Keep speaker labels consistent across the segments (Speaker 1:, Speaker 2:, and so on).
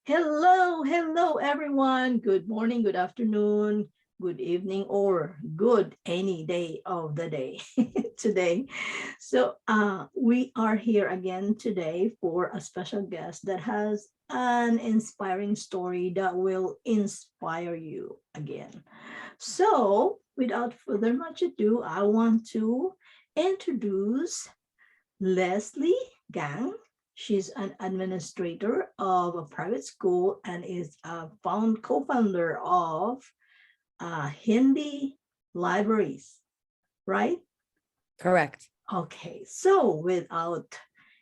Speaker 1: Hello, everyone. Good morning, good afternoon, good evening, or good any day of the day today. So we are here again today for a special guest that has an inspiring story that will inspire you again. So without further much ado, I want to introduce Leslie Gang. She's an administrator of a private school and is a co-founder of Hindi libraries, right?
Speaker 2: Correct.
Speaker 1: Okay, so without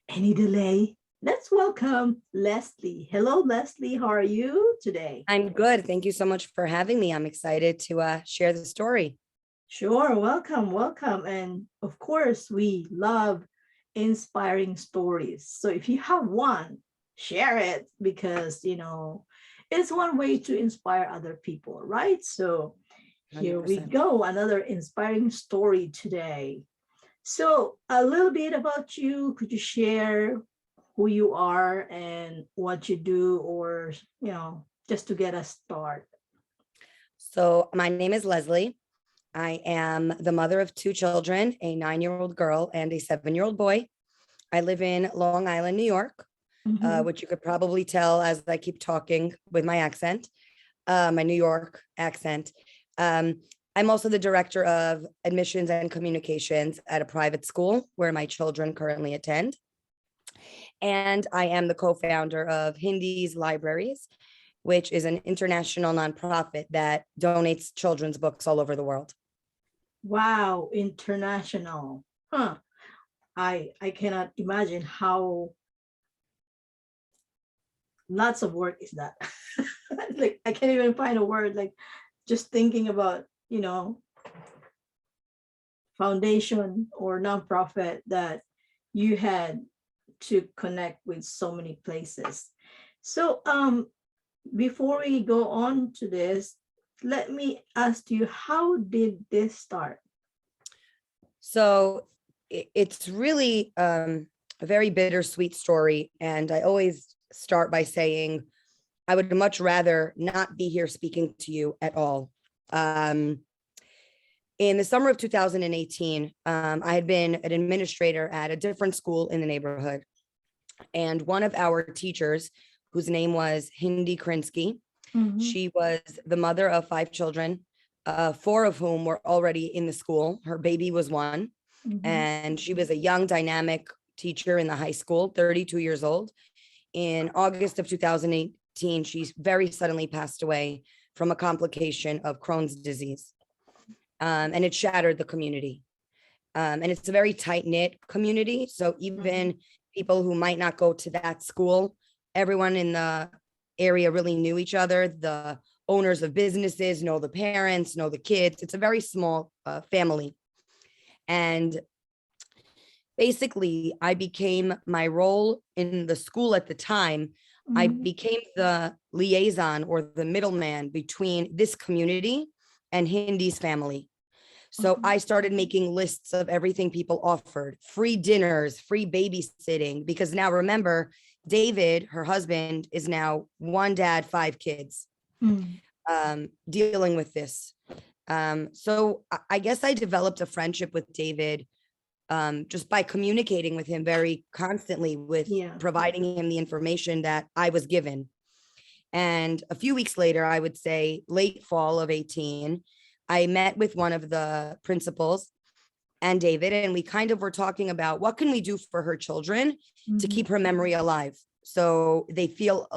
Speaker 1: any delay, let's welcome Leslie. Hello, Leslie. How are you today?
Speaker 2: I'm good. Thank you so much for having me. I'm excited to share the story.
Speaker 1: Sure, welcome. And of course, we love inspiring stories. So if you have one, share it because, it's one way to inspire other people, right? So here we
Speaker 2: 100%.
Speaker 1: go, another inspiring story today. So a little bit about you. Could you share who you are and what you do, or, just to get us started?
Speaker 2: So my name is Leslie. I am the mother of two children, a 9-year-old girl and a 7-year-old boy. I live in Long Island, New York,
Speaker 1: Mhm.
Speaker 2: which you could probably tell as I keep talking with my accent, my New York accent. I'm also the director of admissions and communications at a private school where my children currently attend. And I am the co-founder of Hindi's Libraries, which is an international nonprofit that donates children's books all over the world.
Speaker 1: Wow, international. Huh. I cannot imagine how lots of work is that. Like I can't even find a word, like just thinking about, foundation or nonprofit that you had to connect with so many places. So before we go on to this, let me ask you, how did this start?
Speaker 2: So it's really a very bittersweet story. And I always start by saying, I would much rather not be here speaking to you at all. In the summer of 2018, I had been an administrator at a different school in the neighborhood. And one of our teachers, whose name was Hindi Krinsky,
Speaker 1: Mhm.
Speaker 2: she was the mother of 5 children, 4 of whom were already in the school. Her baby was one.
Speaker 1: Mhm.
Speaker 2: And she was a young, dynamic teacher in the high school, 32 years old. In August of 2018, she very suddenly passed away from a complication of Crohn's disease. And it shattered the community. And it's a very tight-knit community. So even people who might not go to that school, everyone in the area really knew each other. The owners of businesses know the parents, know the kids. It's a very small family. And basically, I became my role in the school at the time. I
Speaker 1: Mhm.
Speaker 2: became the liaison or the middleman between this community and Hindi's family. So
Speaker 1: Mhm.
Speaker 2: I started making lists of everything people offered, free dinners, free babysitting, because now remember, David, her husband, is now one dad, 5 kids,
Speaker 1: Mhm.
Speaker 2: dealing with this. So I guess I developed a friendship with David just by communicating with him very constantly, with
Speaker 1: Yeah.
Speaker 2: providing him the information that I was given. And a few weeks later, I would say late fall of 18, I met with one of the principals and David, and we kind of were talking about what can we do for her children to
Speaker 1: Mhm.
Speaker 2: keep her memory alive. So they feel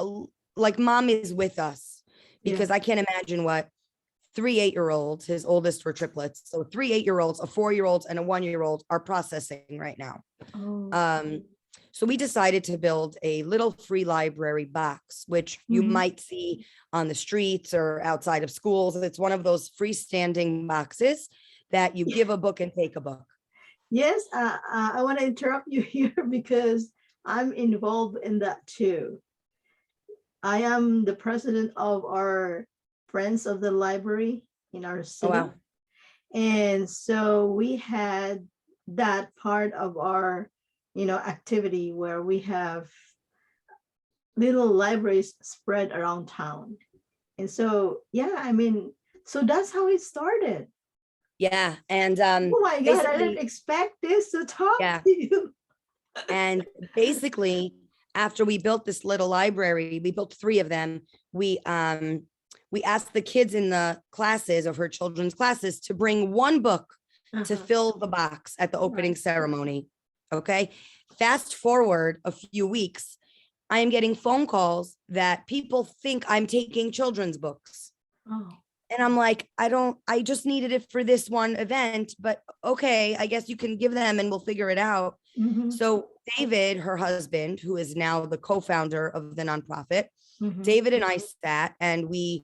Speaker 2: like mom is with us,
Speaker 1: Yeah.
Speaker 2: because I can't imagine what 3 8-year-olds, his oldest were triplets. So 3 8-year-olds, a 4-year-old and a 1-year-old are processing right now.
Speaker 1: Oh.
Speaker 2: Um, so we decided to build a little free library box, which you
Speaker 1: Mhm.
Speaker 2: might see on the streets or outside of schools. It's one of those freestanding boxes that you give a book and take a book.
Speaker 1: Yes, I want to interrupt you here because I'm involved in that too. I am the president of our Friends of the Library in our
Speaker 2: Oh,
Speaker 1: city.
Speaker 2: wow.
Speaker 1: And so we had that part of our, activity where we have little libraries spread around town. And so, yeah, I mean, so that's how it started.
Speaker 2: Yeah. And
Speaker 1: Oh my God, I didn't
Speaker 2: basically,
Speaker 1: expect this to talk
Speaker 2: yeah.
Speaker 1: to you.
Speaker 2: And basically, after we built this little library, we built three of them. We asked the kids in the classes of her children's classes to bring one book to
Speaker 1: Uh-huh.
Speaker 2: fill the box at the opening
Speaker 1: Right.
Speaker 2: ceremony. Okay. Fast forward a few weeks, I am getting phone calls that people think I'm taking children's books.
Speaker 1: Oh.
Speaker 2: And I'm like, I just needed it for this one event, but okay, I guess you can give them and we'll figure it out.
Speaker 1: Mm-hmm.
Speaker 2: So David, her husband, who is now the co-founder of the nonprofit,
Speaker 1: Mm-hmm.
Speaker 2: David and I sat and we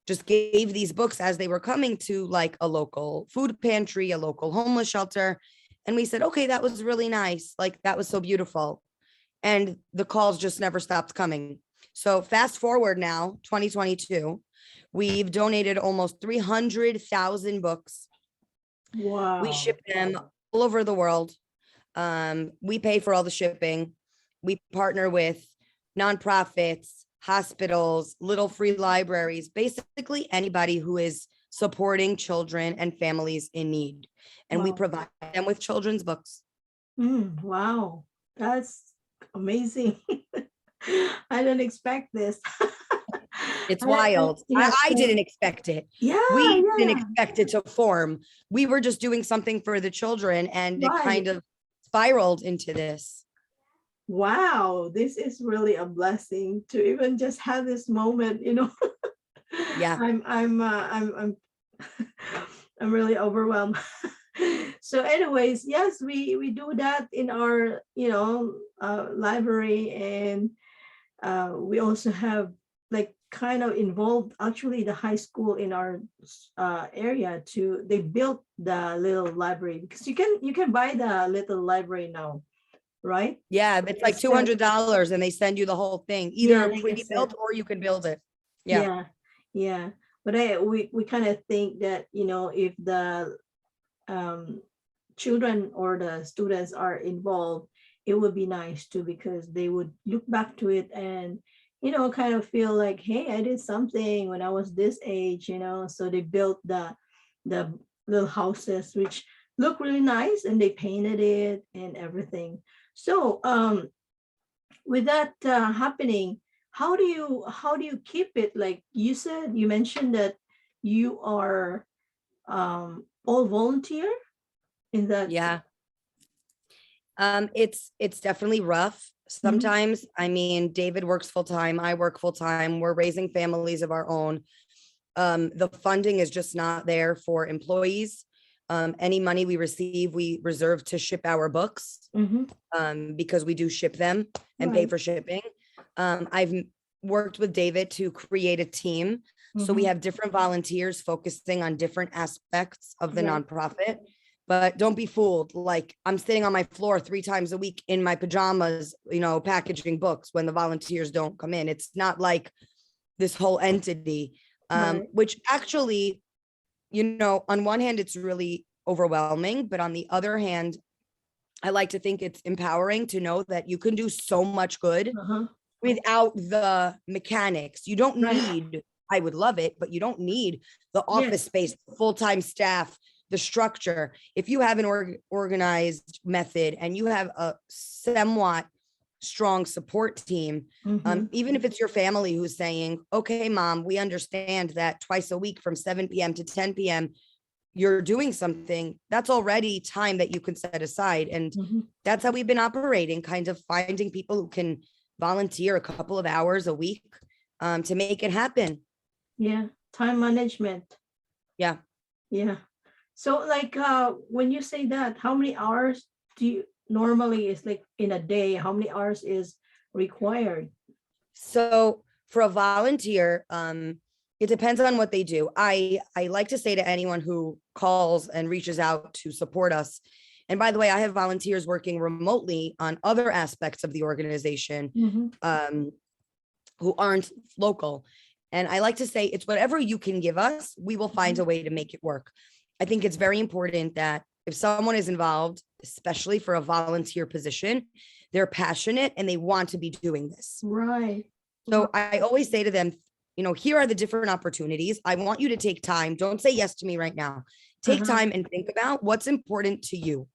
Speaker 2: just gave these books as they were coming to like a local food pantry, a local homeless shelter. And we said, okay, that was really nice. Like that was so beautiful. And the calls just never stopped coming. So fast forward now, 2022, we've donated almost 300,000 books. We
Speaker 1: Wow.
Speaker 2: ship them all over the world. We pay for all the shipping. We partner with nonprofits, hospitals, little free libraries, basically anybody who is supporting children and families in need. And we
Speaker 1: Wow.
Speaker 2: provide them with children's books.
Speaker 1: Wow. That's amazing. I didn't expect this.
Speaker 2: It's wild.
Speaker 1: Yeah,
Speaker 2: I didn't expect it.
Speaker 1: yeah,
Speaker 2: We didn't
Speaker 1: yeah,
Speaker 2: expect it to form. We were just doing something for the children and it
Speaker 1: right.
Speaker 2: kind of spiraled into this.
Speaker 1: Wow, this is really a blessing to even just have this moment, you know.
Speaker 2: Yeah.
Speaker 1: I'm I'm really overwhelmed. So anyways, yes, we do that in our, library, and we also have like kind of involved actually the high school in our area to they built the little library, because you can buy the little library now, right?
Speaker 2: Yeah. It's like
Speaker 1: It's that,
Speaker 2: $200 and they send you the whole thing,
Speaker 1: yeah,
Speaker 2: either
Speaker 1: like I said,
Speaker 2: pre-built or you can build it. Yeah.
Speaker 1: yeah, yeah. But we kind of think that, if the um, children or the students are involved, it would be nice too, because they would look back to it and, kind of feel like, hey, I did something when I was this age, so they built the little houses, which look really nice, and they painted it and everything. So with that happening, how do you keep it, like you mentioned that you are all volunteer in that.
Speaker 2: Yeah. It's definitely rough.
Speaker 1: Mhm.
Speaker 2: Sometimes, I mean, David works full time, I work full time, we're raising families of our own. The funding is just not there for employees. Any money we receive, we reserve to ship our books,
Speaker 1: Mhm.
Speaker 2: because we do ship them and pay
Speaker 1: Right.
Speaker 2: for shipping. I've worked with David to create a team. So we
Speaker 1: Mhm.
Speaker 2: have different volunteers focusing on different aspects of the
Speaker 1: Right.
Speaker 2: nonprofit. But don't be fooled. Like I'm sitting on my floor 3 times a week in my pajamas, packaging books when the volunteers don't come in. It's not like this whole entity,
Speaker 1: Right.
Speaker 2: which actually, on one hand, it's really overwhelming, but on the other hand, I like to think it's empowering to know that you can do so much good
Speaker 1: Uh-huh.
Speaker 2: without the mechanics. You don't
Speaker 1: Right.
Speaker 2: need, I would love it, but you don't need the office
Speaker 1: Yes.
Speaker 2: space, full-time staff, the structure. If you have an organized method and you have a somewhat strong support team,
Speaker 1: Mhm.
Speaker 2: even if it's your family who's saying, okay, mom, we understand that twice a week from 7 p.m. to 10 p.m., you're doing something, that's already time that you can set aside. And
Speaker 1: Mhm.
Speaker 2: that's how we've been operating, kind of finding people who can volunteer a couple of hours a week, to make it happen.
Speaker 1: Yeah. Time management.
Speaker 2: Yeah.
Speaker 1: Yeah. So like when you say that, how many hours do you normally is like in a day? How many hours is required?
Speaker 2: So for a volunteer, it depends on what they do. I like to say to anyone who calls and reaches out to support us. And by the way, I have volunteers working remotely on other aspects of the organization,
Speaker 1: Mhm.
Speaker 2: who aren't local. And I like to say it's whatever you can give us, we will find
Speaker 1: Mhm.
Speaker 2: a way to make it work. I think it's very important that if someone is involved, especially for a volunteer position, they're passionate and they want to be doing this.
Speaker 1: Right.
Speaker 2: So I always say to them, here are the different opportunities. I want you to take time. Don't say yes to me right now. Take
Speaker 1: Uh-huh.
Speaker 2: time and think about what's important to you.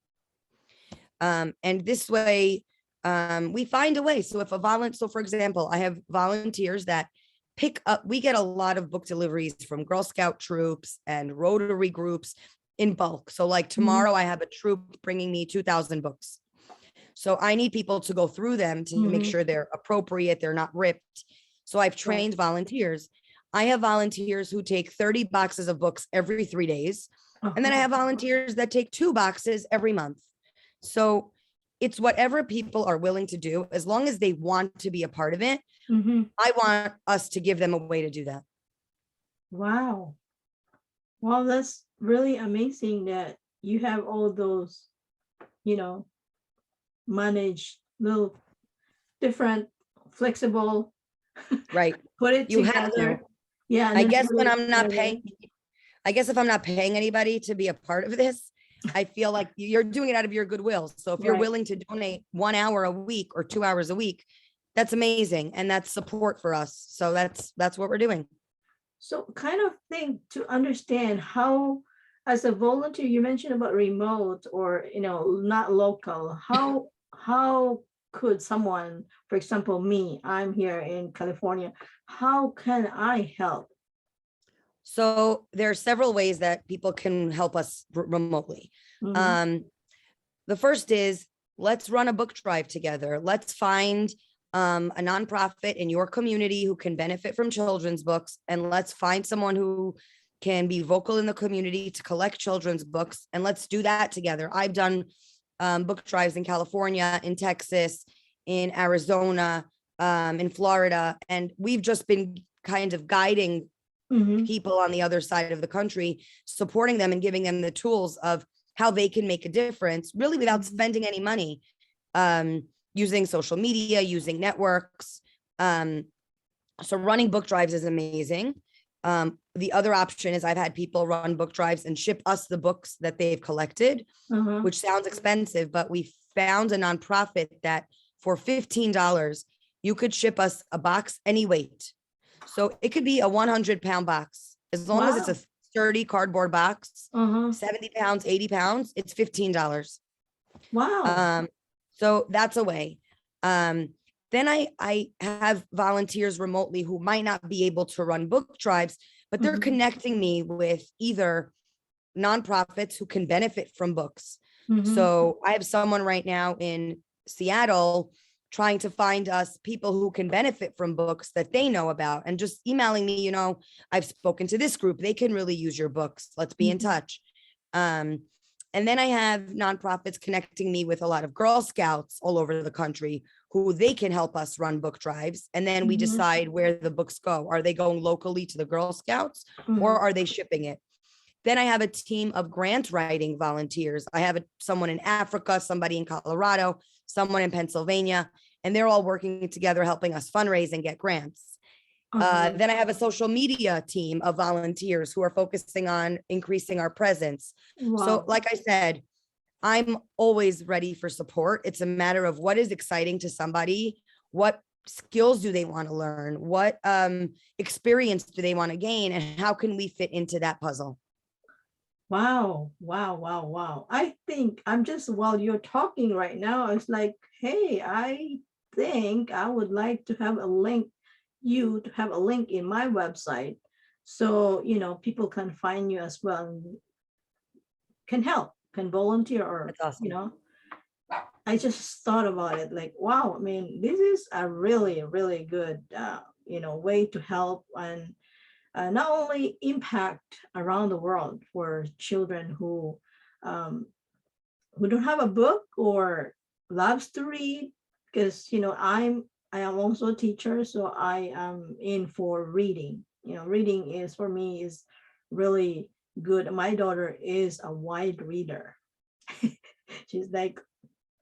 Speaker 2: And this way, we find a way. So if so for example, I have volunteers that pick up, we get a lot of book deliveries from Girl Scout troops and Rotary groups in bulk. So like tomorrow I have a troop bringing me 2,000 books. So I need people to go through them to make sure they're appropriate, they're not ripped. So I've trained volunteers. I have volunteers who take 30 boxes of books every 3 days. And then I have volunteers that take 2 boxes every month. So it's whatever people are willing to do, as long as they want to be a part of it. I want us to give them a way to do that.
Speaker 1: Wow. Well, that's really amazing that you have all those, managed little different, flexible,
Speaker 2: Right.
Speaker 1: put it
Speaker 2: You have
Speaker 1: together.
Speaker 2: to.
Speaker 1: Yeah. And
Speaker 2: I
Speaker 1: then
Speaker 2: guess
Speaker 1: put
Speaker 2: when
Speaker 1: it
Speaker 2: I'm not
Speaker 1: together.
Speaker 2: paying, I guess if I'm not paying anybody to be a part of this, I feel like you're doing it out of your goodwill. So if you're
Speaker 1: Right.
Speaker 2: willing to donate 1 hour a week or 2 hours a week, that's amazing. And that's support for us. So that's what we're doing.
Speaker 1: So kind of think to understand how, as a volunteer, you mentioned about remote or, not local, how could someone, for example, me, I'm here in California, how can I help?
Speaker 2: So there are several ways that people can help us remotely. The first is, let's run a book drive together. Let's find a nonprofit in your community who can benefit from children's books, and let's find someone who can be vocal in the community to collect children's books, and let's do that together. I've done book drives in California, in Texas, in Arizona, in Florida, and we've just been kind of guiding people on the other side of the country, supporting them and giving them the tools of how they can make a difference, really without spending any money, using social media, using networks. So running book drives is amazing. The other option is I've had people run book drives and ship us the books that they've collected, which sounds expensive, but we found a nonprofit that for $15, you could ship us a box any weight. So it could be a 100-pound box, as long as it's a sturdy cardboard box, 70 pounds, 80 pounds, it's $15.
Speaker 1: Wow.
Speaker 2: So that's a way. Then I have volunteers remotely who might not be able to run book drives, but they're connecting me with either nonprofits who can benefit from books. So I have someone right now in Seattle trying to find us people who can benefit from books that they know about, and just emailing me, I've spoken to this group, they can really use your books. Let's be in touch. And then I have nonprofits connecting me with a lot of Girl Scouts all over the country who they can help us run book drives. And then we decide where the books go. Are they going locally to the Girl Scouts or are they shipping it? Then I have a team of grant writing volunteers. I have someone in Africa, somebody in Colorado, someone in Pennsylvania, and they're all working together, helping us fundraise and get grants. Then I have a social media team of volunteers who are focusing on increasing our presence. So like I said, I'm always ready for support. It's a matter of what is exciting to somebody. What skills do they want to learn? What experience do they want to gain? And how can we fit into that puzzle?
Speaker 1: Wow. I think I'm just, while you're talking right now, it's like, hey, I think I would like to have a link, to have a link in my website. So, people can find you as well and can help, can volunteer, or,
Speaker 2: That's awesome.
Speaker 1: I just thought about it like, wow, I mean, this is a really, really good, way to help and not only impact around the world for children who don't have a book or loves to read, because I am also a teacher, so I am in for reading. Reading is, for me, is really good. My daughter is a wide reader. She's like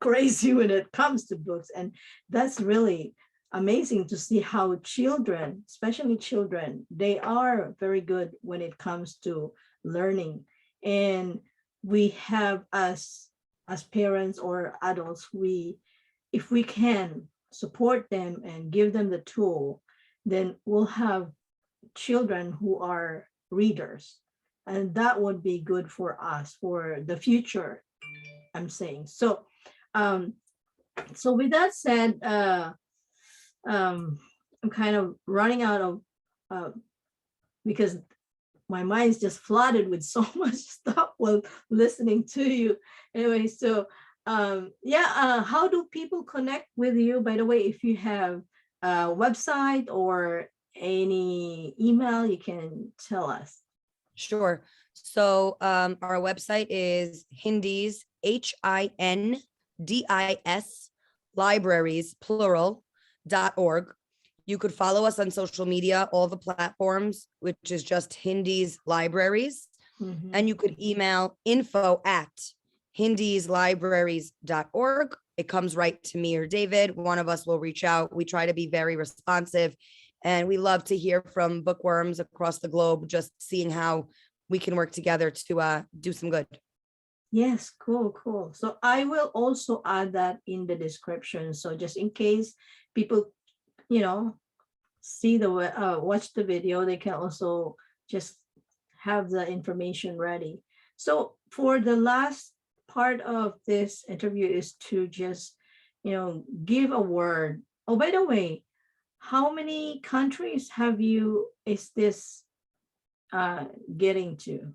Speaker 1: crazy when it comes to books, and that's really amazing to see how children, especially children, they are very good when it comes to learning. And we have, as parents or adults, we if we can support them and give them the tool, then we'll have children who are readers. And that would be good for us for the future, I'm saying. Um, so with that said, I'm kind of running out of, uh, because my mind's just flooded with so much stuff while listening to you. Anyway, so how do people connect with you? By the way, if you have a website or any email, you can tell us.
Speaker 2: Sure. So our website is Hindis, HINDIS, libraries, plural.org. You could follow us on social media, all the platforms, which is just Hindis Libraries.
Speaker 1: Mhm.
Speaker 2: And you could email info@hindislibraries.org. It comes right to me or David. One of us will reach out. We try to be very responsive, and we love to hear from bookworms across the globe, just seeing how we can work together to do some good.
Speaker 1: Yes, cool. So I will also add that in the description. So just in case people, see the watch the video, they can also just have the information ready. So for the last part of this interview is to just, give a word. Oh, by the way, how many countries is this getting to?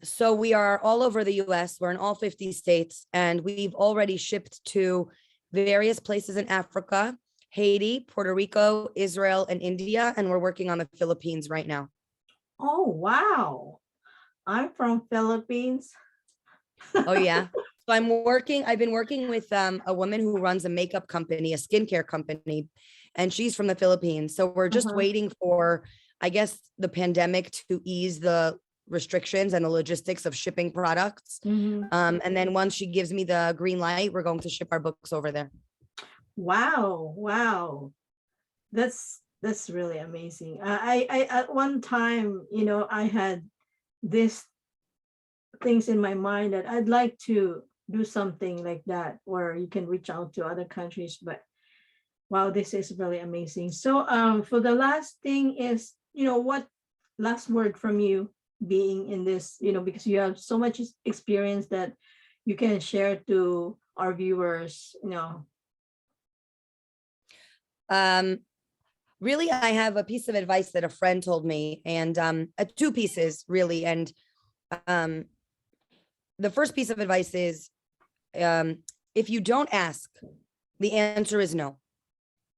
Speaker 2: So we are all over the US. We're in all 50 states, and we've already shipped to various places in Africa, Haiti, Puerto Rico, Israel, and India. And we're working on the Philippines right now.
Speaker 1: Oh, wow. I'm from Philippines.
Speaker 2: Oh, yeah. So I've been working with a woman who runs a makeup company, a skincare company, and she's from the Philippines. So we're just waiting for, I guess, the pandemic to ease the restrictions and the logistics of shipping products. And then once she gives me the green light, we're going to ship our books over there.
Speaker 1: Wow. That's really amazing. I at one time, I had this things in my mind that I'd like to do something like that where you can reach out to other countries, but wow, this is really amazing. So for the last thing is, what last word from you being in this, because you have so much experience that you can share to our viewers,
Speaker 2: Really, I have a piece of advice that a friend told me, and two pieces really. And the first piece of advice is, if you don't ask, the answer is no,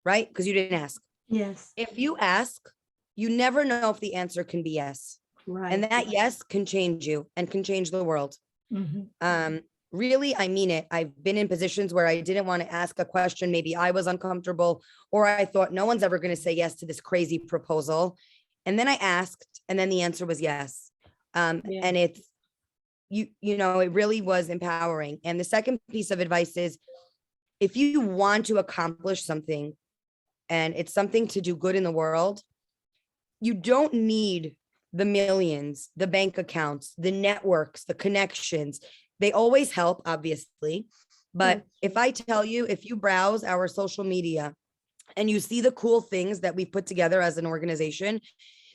Speaker 2: right? Because you didn't ask.
Speaker 1: Yes.
Speaker 2: If you ask, you never know if the answer can be yes.
Speaker 1: Right.
Speaker 2: And that yes can change you and can change the world.
Speaker 1: Mm-hmm.
Speaker 2: Really, I mean it. I've been in positions where I didn't want to ask a question. Maybe I was uncomfortable, or I thought no one's ever going to say yes to this crazy proposal. And then I asked, and then the answer was yes. And it's, it really was empowering. And the second piece of advice is, if you want to accomplish something and it's something to do good in the world, you don't need the millions, the bank accounts, the networks, the connections. They always help, obviously. But if I tell you, if you browse our social media and you see the cool things that we put together as an organization,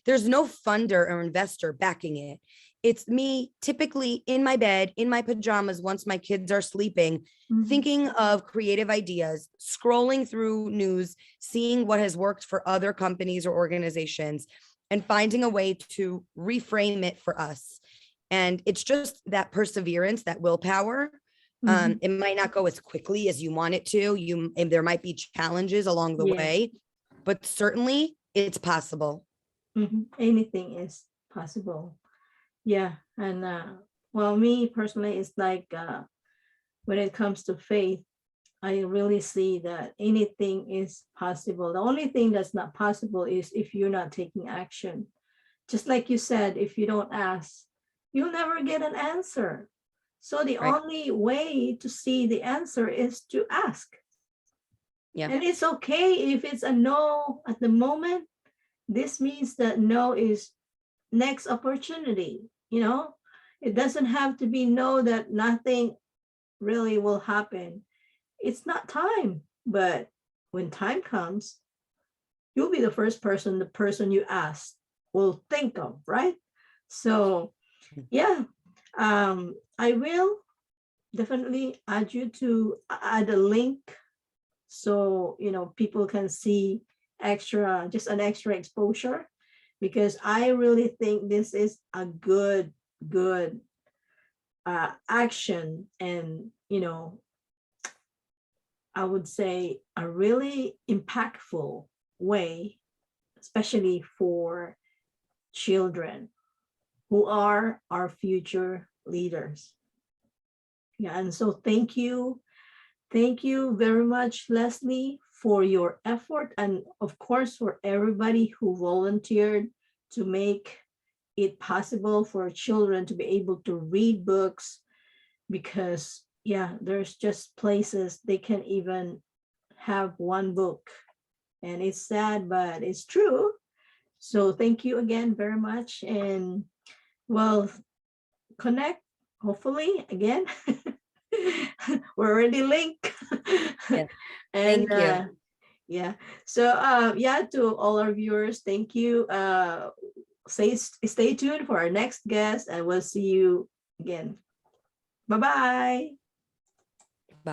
Speaker 2: there's no funder or investor backing it. It's me typically in my bed, in my pajamas, once my kids are sleeping, thinking of creative ideas, scrolling through news, seeing what has worked for other companies or organizations, and finding a way to reframe it for us. And it's just that perseverance, that willpower. It might not go as quickly as you want it to. And there might be challenges along the way, but certainly it's possible.
Speaker 1: Anything is possible. Yeah. And well, me personally, it's like when it comes to faith, I really see that anything is possible. The only thing that's not possible is if you're not taking action. Just like you said, if you don't ask, you'll never get an answer. So the only way to see the answer is to ask. Yeah. And it's okay if it's a no at the moment. This means that no is next opportunity. It doesn't have to be no that nothing really will happen. It's not time. but when time comes, you'll be the first person, the person you ask will think of, right? So yeah, I will definitely add you to add a link, so people can see extra, just an extra exposure, because I really think this is a good action, and I would say a really impactful way, especially for children who are our future leaders. Yeah, and so thank you very much, Leslie, for your effort, and of course for everybody who volunteered to make it possible for children to be able to read books, because yeah, there's just places they can even have one book, and it's sad, but it's true. So thank you again very much, and well, connect hopefully again. We're already linked.
Speaker 2: Yes.
Speaker 1: And
Speaker 2: Thank you.
Speaker 1: yeah, so yeah, to all our viewers, thank you. Stay tuned for our next guest, and we'll see you again. Bye bye.